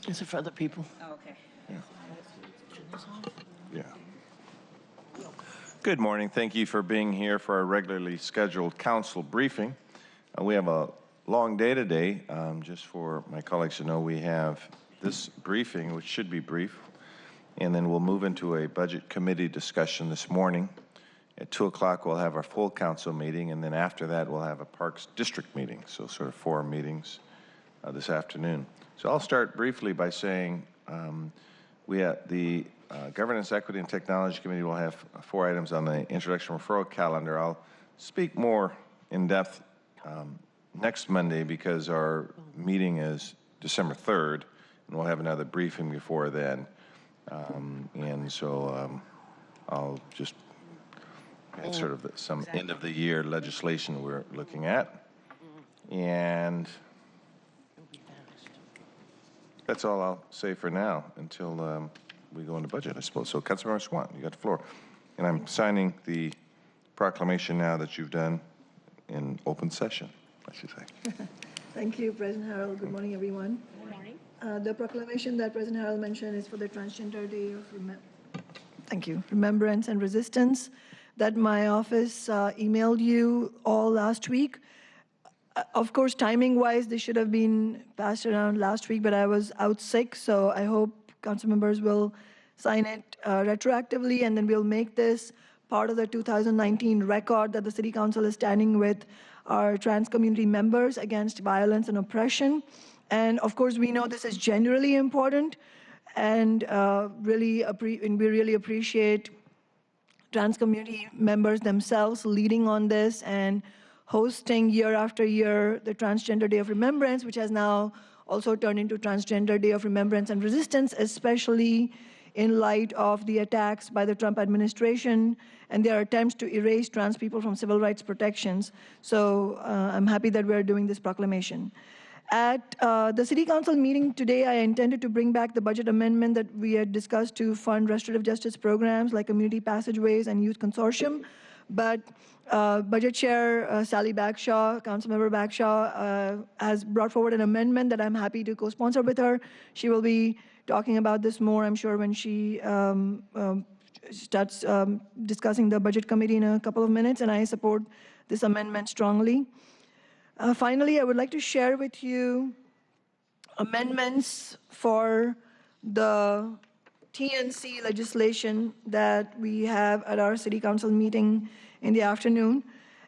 Is it for other people? Oh, okay. Yeah. Good morning. Thank you for being here for our regularly scheduled council briefing. We have a long day today. Just for my colleagues to know, we have this briefing, which should be brief, and then we'll move into a budget committee discussion this morning. At 2 o'clock, we'll have our full council meeting, and then after that, we'll have a Parks District meeting, so sort of 4 meetings this afternoon. So I'll start briefly by saying we at the Governance, Equity, and Technology Committee will have 4 items on the introduction referral calendar. I'll speak more in depth next Monday because our meeting is December 3rd, and we'll have another briefing before then. And so I'll just it's sort of some end of the year legislation we're looking at. And that's all I'll say for now until we go into budget, I suppose. So Councilmember Sawant, you got the floor. And I'm signing the proclamation now that you've done in open session, I should say. Thank you, President Harrell. Good morning, everyone. Good morning. The proclamation that President Harrell mentioned is for the Transgender Day of Remembrance and Resistance that my office emailed you all last week. Of course, timing-wise, this should have been passed around last week, but I was out sick, so I hope council members will sign it retroactively, and then we'll make this part of the 2019 record that the City Council is standing with our trans community members against violence and oppression. And of course, we know this is generally important, and we really appreciate trans community members themselves leading on this and hosting year after year the Transgender Day of Remembrance, which has now also turned into Transgender Day of Remembrance and Resistance, especially in light of the attacks by the Trump administration and their attempts to erase trans people from civil rights protections. So I'm happy that we're doing this proclamation. At the City Council meeting today, I intended to bring back the budget amendment that we had discussed to fund restorative justice programs like Community Passageways and Youth Consortium. But Budget Chair Sally Bagshaw, Councilmember Bagshaw, has brought forward an amendment that I'm happy to co-sponsor with her. She will be talking about this more, I'm sure, when she starts discussing the Budget Committee in a couple of minutes, and I support this amendment strongly. Finally, I would like to share with you amendments for the TNC legislation that we have at our City Council meeting in the afternoon.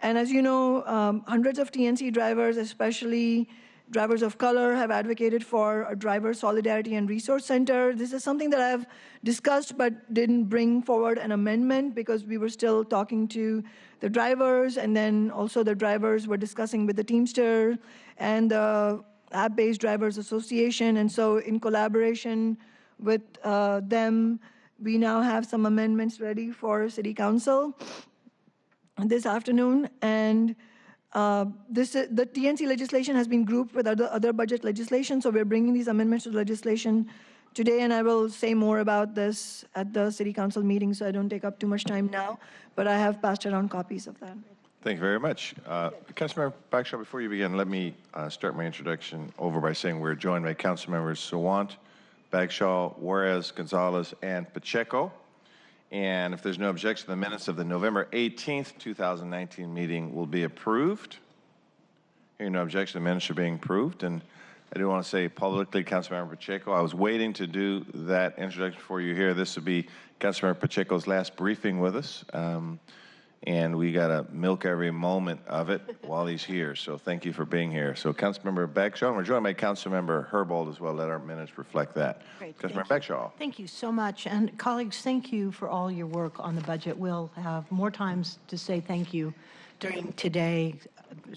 And as you know, hundreds of TNC drivers, especially drivers of color, have advocated for a driver solidarity and resource center. This is something that I've discussed but didn't bring forward an amendment because we were still talking to the drivers, and then also the drivers were discussing with the Teamster and the App-Based Drivers Association. And so in collaboration with them, we now have some amendments ready for City Council this afternoon. And the TNC legislation has been grouped with other budget legislation, so we're bringing these amendments to the legislation today, and I will say more about this at the City Council meeting, so I don't take up too much time now, but I have passed around copies of that. Thank you very much. Councilmember Bagshaw, before you begin, let me start my introduction over by saying we're joined by Councilmembers Sawant, Bagshaw, Juarez, Gonzalez, and Pacheco. And if there's no objection, the minutes of the November 18th, 2019 meeting will be approved. Hearing no objection, the minutes are being approved. And I do want to say publicly, Councilmember Pacheco, I was waiting to do that introduction for you here. This would be Councilmember Pacheco's last briefing with us. And we got to milk every moment of it while he's here. So thank you for being here. So Councilmember Bagshaw, and we're joined by Councilmember Herbold as well. Let our minutes reflect that. Great. Councilmember Bagshaw. Thank you so much. And colleagues, thank you for all your work on the budget. We'll have more times to say thank you during today's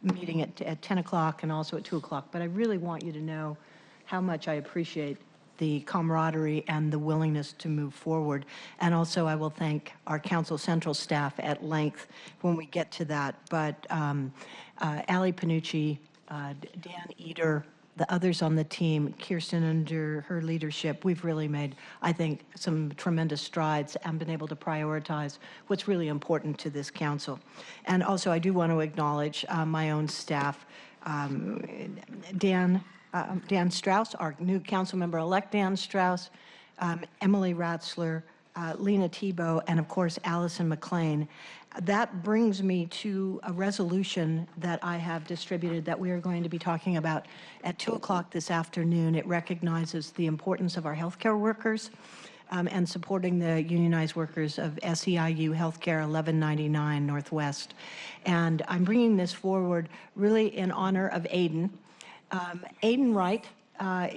meeting at 10 o'clock and also at 2 o'clock. But I really want you to know how much I appreciate the camaraderie and the willingness to move forward. And also I will thank our Council Central staff at length when we get to that. But Ali Panucci, Dan Eder, the others on the team, Kirsten, under her leadership, we've really made, I think, some tremendous strides and been able to prioritize what's really important to this council. And also I do want to acknowledge my own staff. Dan Dan Strauss, our new council member-elect Dan Strauss, Emily Ratzler, Lena Tebow, and of course, Allison McLean. That brings me to a resolution that I have distributed that we are going to be talking about at 2 o'clock this afternoon. It recognizes the importance of our healthcare workers and supporting the unionized workers of SEIU Healthcare 1199 Northwest. And I'm bringing this forward really in honor of Aiden. Aiden Wright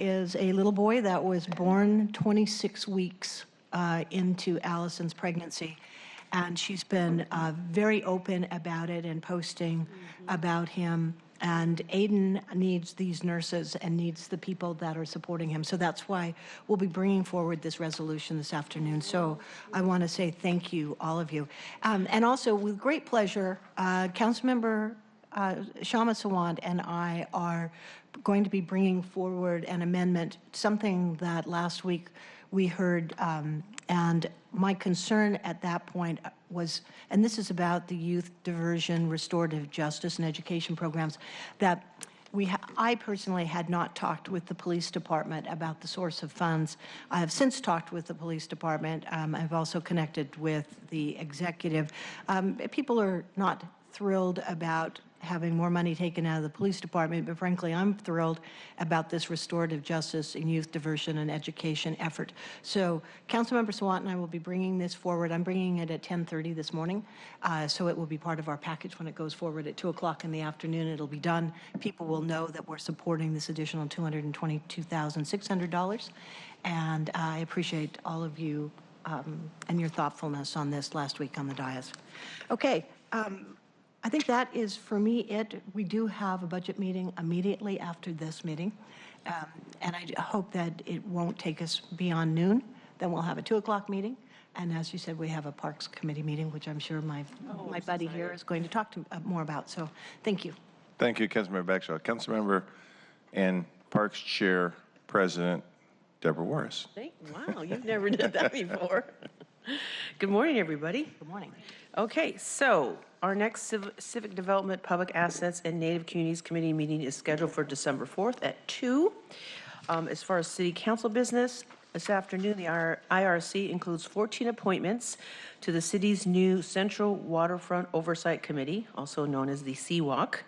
is a little boy that was born 26 weeks into Allison's pregnancy. And she's been very open about it and posting about him. And Aiden needs these nurses and needs the people that are supporting him. So that's why we'll be bringing forward this resolution this afternoon. So I want to say thank you, all of you. And also, with great pleasure, Councilmember Shama Sawant and I are going to be bringing forward an amendment, something that last week we heard, and my concern at that point was, and this is about the youth diversion, restorative justice, and education programs, that I personally had not talked with the police department about the source of funds. I have since talked with the police department. I've also connected with the executive. People are not thrilled about having more money taken out of the police department, but frankly, I'm thrilled about this restorative justice and youth diversion and education effort. So Councilmember Sawant and I will be bringing this forward. I'm bringing it at 10:30 this morning, so it will be part of our package when it goes forward at 2 o'clock in the afternoon. It'll be done. People will know that we're supporting this additional $222,600, and I appreciate all of you and your thoughtfulness on this last week on the dais. Okay. I think that is, for me, it. We do have a budget meeting immediately after this meeting, and I hope that it won't take us beyond noon. Then we'll have a 2 o'clock meeting, and as you said, we have a Parks Committee meeting, which I'm sure my buddy here is going to talk to more about. So thank you. Thank you, Councilmember Bagshaw. Councilmember and Parks Chair President Deborah Warris. Wow, you've never done that before. Good morning, everybody. Good morning. Okay, so our next Civic Development, Public Assets, and Native Communities Committee meeting is scheduled for December 4th at 2. As far as City Council business, this afternoon, the IRC includes 14 appointments to the city's new Central Waterfront Oversight Committee, also known as the CWOC.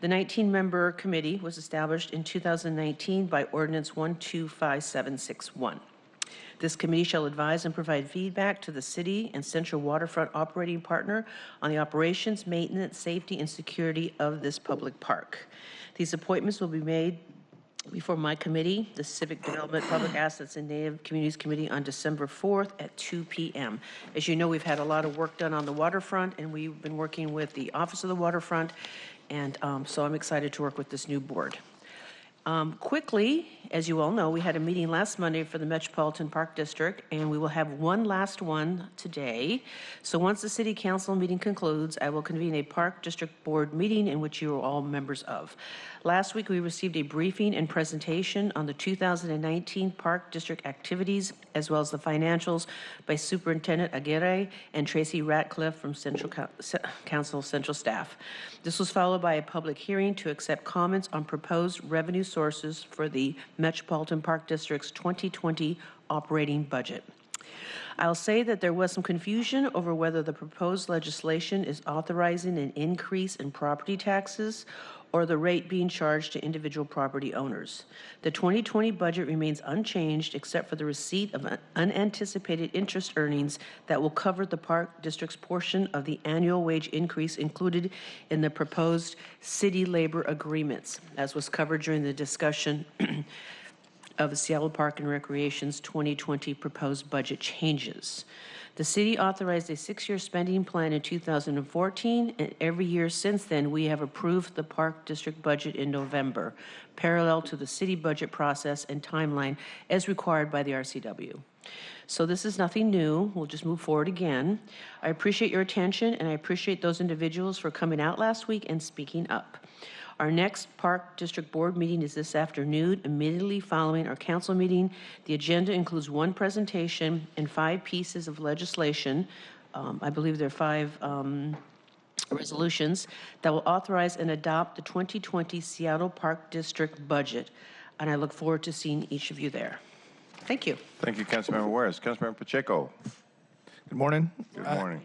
The 19-member committee was established in 2019 by Ordinance 125761. This committee shall advise and provide feedback to the city and Central Waterfront operating partner on the operations, maintenance, safety, and security of this public park. These appointments will be made before my committee, the Civic Development, Public Assets, and Native Communities Committee, on December 4th at 2 p.m. As you know, we've had a lot of work done on the waterfront, and we've been working with the Office of the Waterfront, and so I'm excited to work with this new board. Quickly, as you all know, we had a meeting last Monday for the Metropolitan Park District, and we will have one last one today. So once the City Council meeting concludes, I will convene a Park District Board meeting in which you are all members of. Last week, we received a briefing and presentation on the 2019 Park District activities, as well as the financials by Superintendent Aguirre and Tracy Ratcliffe from Central Council Central Staff. This was followed by a public hearing to accept comments on proposed revenue sources for the Metropolitan Park District's 2020 operating budget. I'll say that there was some confusion over whether the proposed legislation is authorizing an increase in property taxes or the rate being charged to individual property owners. The 2020 budget remains unchanged except for the receipt of unanticipated interest earnings that will cover the Park District's portion of the annual wage increase included in the proposed city labor agreements, as was covered during the discussion of the Seattle Park and Recreation's 2020 proposed budget changes. The city authorized a 6-year spending plan in 2014, and every year since then, we have approved the Park District budget in November, parallel to the city budget process and timeline as required by the RCW. So this is nothing new. We'll just move forward again. I appreciate your attention, and I appreciate those individuals for coming out last week and speaking up. Our next Park District Board meeting is this afternoon, immediately following our council meeting. The agenda includes one presentation and 5 pieces of legislation. I believe there are 5 resolutions that will authorize and adopt the 2020 Seattle Park District budget. And I look forward to seeing each of you there. Thank you. Thank you, Councilmember Juarez. Councilmember Pacheco. Good morning. Good morning.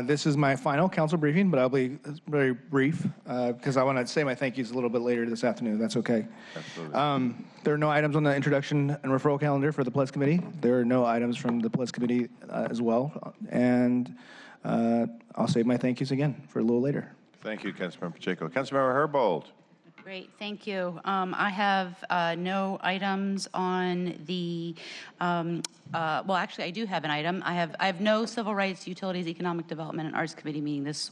This is my final council briefing, but I'll be very brief because I want to say my thank yous a little bit later this afternoon. That's okay. Absolutely. There are no items on the introduction and referral calendar for the Pledge Committee. There are no items from the Pledge Committee as well. And I'll save my thank yous again for a little later. Thank you, Councilmember Pacheco. Councilmember Herbold. Great, thank you. I have no items on the, well, actually, I do have an item. I have no Civil Rights, Utilities, Economic Development, and Arts Committee meeting this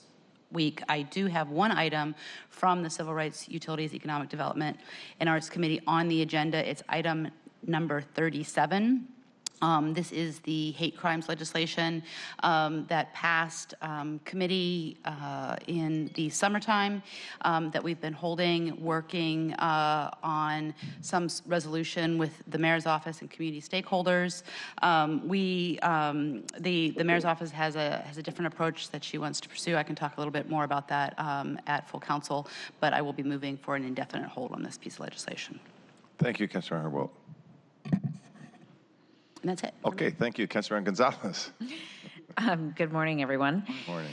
week. I do have one item from the Civil Rights, Utilities, Economic Development, and Arts Committee on the agenda. It's item number 37. This is the hate crimes legislation that passed committee in the summertime that we've been holding, working on some resolution with the mayor's office and community stakeholders. The mayor's office has a different approach that she wants to pursue. I can talk a little bit more about that at full council, but I will be moving for an indefinite hold on this piece of legislation. Thank you, Councilmember Herbold. And that's it. Okay, thank you, Councilmember Gonzalez. Good morning, everyone. Good morning.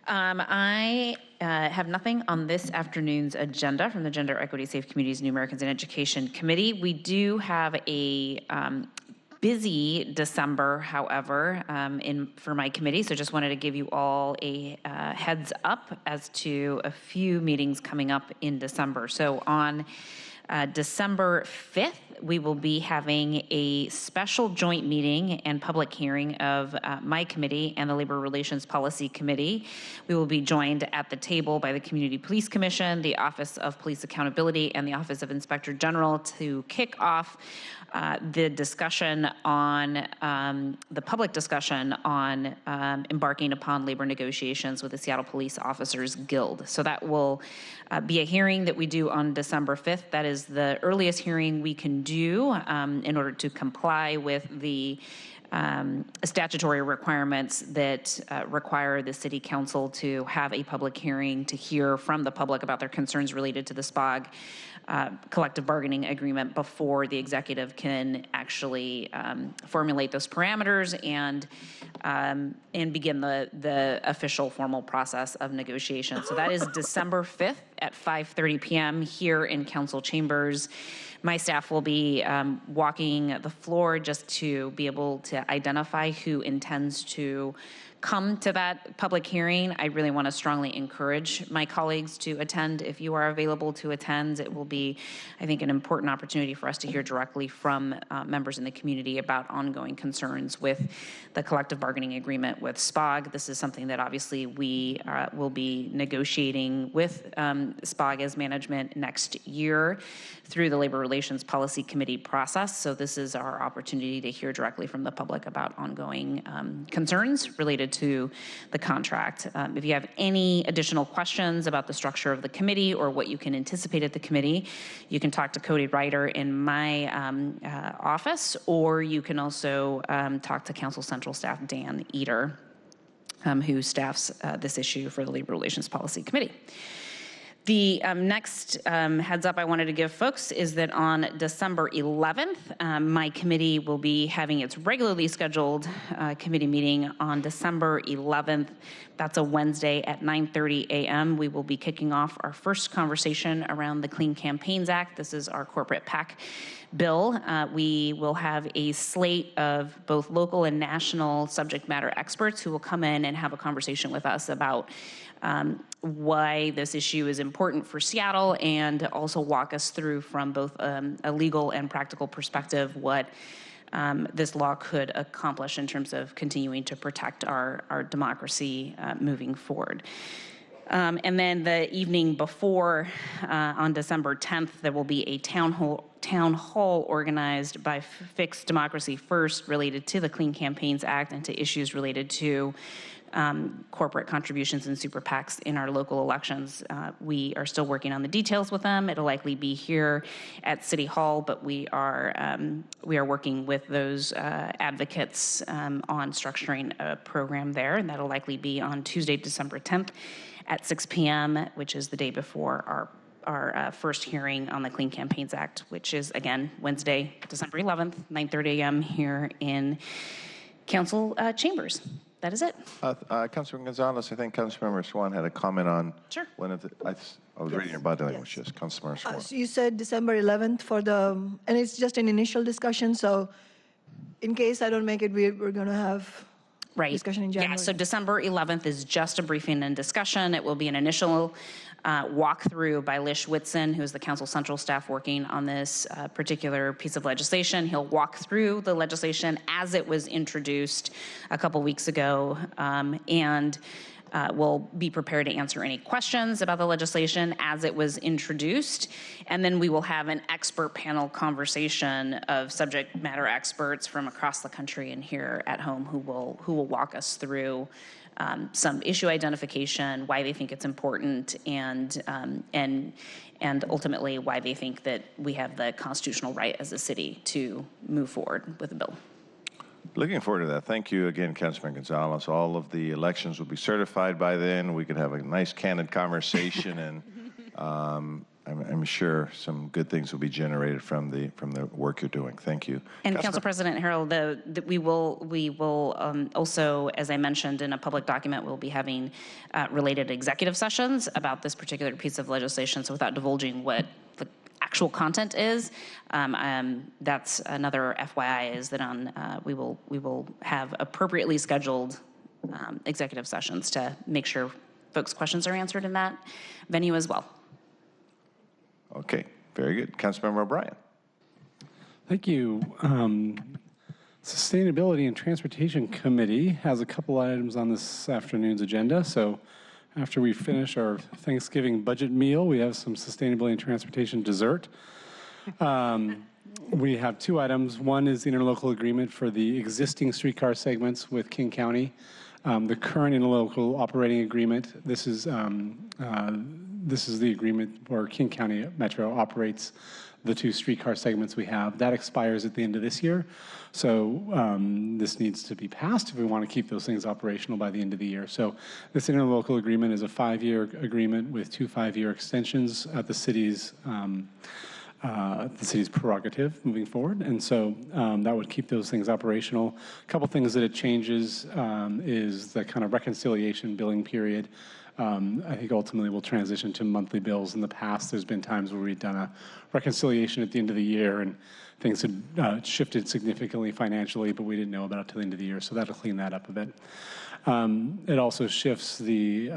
I have nothing on this afternoon's agenda from the Gender Equity Safe Communities, New Americans in Education Committee. We do have a busy December, however, for my committee, so just wanted to give you all a heads up as to a few meetings coming up in December. So on December 5th, we will be having a special joint meeting and public hearing of my committee and the Labor Relations Policy Committee. We will be joined at the table by the Community Police Commission, the Office of Police Accountability, and the Office of Inspector General to kick off the discussion on, the public discussion on embarking upon labor negotiations with the Seattle Police Officers Guild. So that will be a hearing that we do on December 5th. That is the earliest hearing we can do in order to comply with the statutory requirements that require the City Council to have a public hearing to hear from the public about their concerns related to the SPOG collective bargaining agreement before the executive can actually formulate those parameters and begin the official formal process of negotiation. So that is December 5th at 5:30 p.m. here in council chambers. My staff will be walking the floor just to be able to identify who intends to come to that public hearing. I really want to strongly encourage my colleagues to attend. If you are available to attend, it will be, I think, an important opportunity for us to hear directly from members in the community about ongoing concerns with the collective bargaining agreement with SPOG. This is something that obviously we will be negotiating with SPOG as management next year through the Labor Relations Policy Committee process. So this is our opportunity to hear directly from the public about ongoing concerns related to the contract. If you have any additional questions about the structure of the committee or what you can anticipate at the committee, you can talk to Cody Ryder in my office, or you can also talk to Council Central staff Dan Eder, who staffs this issue for the Labor Relations Policy Committee. The next heads up I wanted to give folks is that on December 11th, my committee will be having its regularly scheduled committee meeting on December 11th. That's a Wednesday at 9:30 a.m. We will be kicking off our first conversation around the Clean Campaigns Act. This is our corporate PAC bill. We will have a slate of both local and national subject matter experts who will come in and have a conversation with us about why this issue is important for Seattle, and also walk us through from both a legal and practical perspective what this law could accomplish in terms of continuing to protect our democracy moving forward. And then the evening before, on December 10th, there will be a town hall organized by Fix Democracy First related to the Clean Campaigns Act and to issues related to corporate contributions and super PACs in our local elections. We are still working on the details with them. It'll likely be here at City Hall, but we are working with those advocates on structuring a program there, and that'll likely be on Tuesday, December 10th at 6 p.m., which is the day before our first hearing on the Clean Campaigns Act, which is, again, Wednesday, December 11th, 9:30 a.m. here in council chambers. That is it. Councilman Gonzalez, I think Councilmember Swan had a comment on. Sure. One of the, I was reading your body language, yes, Councilmember Swan. So you said December 11th for the, and it's just an initial discussion, so in case I don't make it, we're going to have Right. discussion in January. Yeah, so December 11th is just a briefing and discussion. It will be an initial walkthrough by Lish Whitson, who's the Council Central staff working on this particular piece of legislation. He'll walk through the legislation as it was introduced a couple weeks ago, and we'll be prepared to answer any questions about the legislation as it was introduced. And then we will have an expert panel conversation of subject matter experts from across the country and here at home who will walk us through some issue identification, why they think it's important, and ultimately why they think that we have the constitutional right as a city to move forward with the bill. Looking forward to that. Thank you again, Councilman Gonzalez. All of the elections will be certified by then. We could have a nice, candid conversation, and I'm sure some good things will be generated from the work you're doing. Thank you. And Council President Harold, we will also, as I mentioned in a public document, we'll be having related executive sessions about this particular piece of legislation. So without divulging what the actual content is, that's another FYI, is that we will have appropriately scheduled executive sessions to make sure folks' questions are answered in that venue as well. Okay, very good. Councilmember O'Brien. Thank you. Sustainability and Transportation Committee has a couple items on this afternoon's agenda. So after we finish our Thanksgiving budget meal, we have some sustainability and transportation dessert. We have two items. One is the interlocal agreement for the existing streetcar segments with King County. The current interlocal operating agreement, this is the agreement where King County Metro operates the two streetcar segments we have. That expires at the end of this year. So this needs to be passed if we want to keep those things operational by the end of the year. So this interlocal agreement is a 5-year agreement with 2 5-year extensions at the city's prerogative moving forward. And so that would keep those things operational. A couple things that it changes is the kind of reconciliation billing period. I think ultimately we'll transition to monthly bills. In the past, there's been times where we've done a reconciliation at the end of the year and things had shifted significantly financially, but we didn't know about it till the end of the year. So that'll clean that up a bit. It also shifts the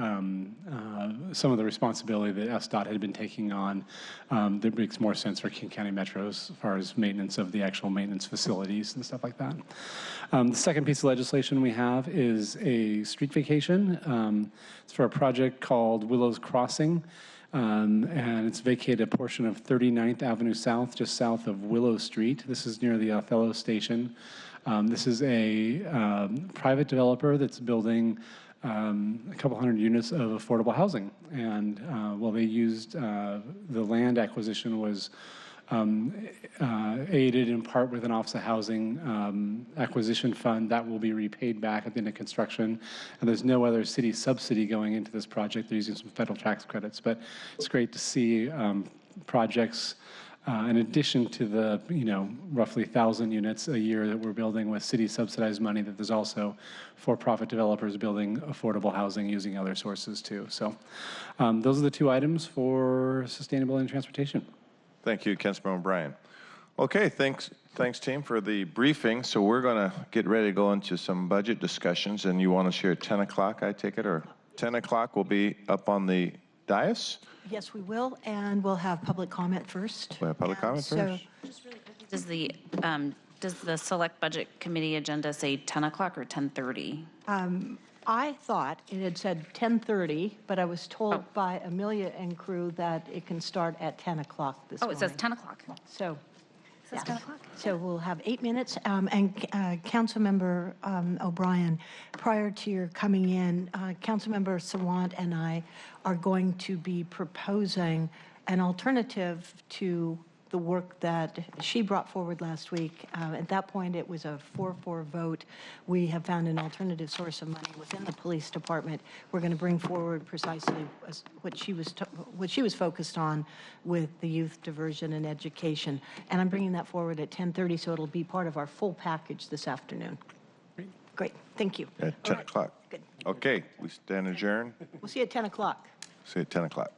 some of the responsibility that SDOT had been taking on. That makes more sense for King County Metro as far as maintenance of the actual maintenance facilities and stuff like that. The second piece of legislation we have is a street vacation. It's for a project called Willows Crossing. And it's vacated a portion of 39th Avenue South, just south of Willow Street. This is near the Othello Station. This is a private developer that's building a couple hundred units of affordable housing. And while they used the land acquisition was aided in part with an Office of Housing acquisition fund that will be repaid back at the end of construction. And there's no other city subsidy going into this project. They're using some federal tax credits, but it's great to see projects in addition to the roughly 1,000 units a year that we're building with city subsidized money, that there's also for-profit developers building affordable housing using other sources too. So those are the two items for sustainability and transportation. Thank you, Councilmember O'Brien. Okay, thanks team for the briefing. So we're going to get ready to go into some budget discussions, and you want us here at 10 o'clock, I take it, or 10 o'clock will be up on the dais? Yes, we will, and we'll have public comment first. We'll have public comment first? Does the Select Budget Committee agenda say 10 o'clock or 10:30? I thought it had said 10:30, but I was told by Amelia and crew that it can start at 10 o'clock this morning. Oh, it says 10 o'clock. So Says 10 o'clock. So we'll have 8 minutes. And Councilmember O'Brien, prior to your coming in, Councilmember Sawant and I are going to be proposing an alternative to the work that she brought forward last week. At that point, it was a 4-4 vote. We have found an alternative source of money within the police department. We're going to bring forward precisely what she was focused on with the youth diversion and education. And I'm bringing that forward at 10:30, so it'll be part of our full package this afternoon. Great, thank you. At 10 o'clock. Good. Okay, we stand adjourned. We'll see you at 10 o'clock. See you at 10 o'clock.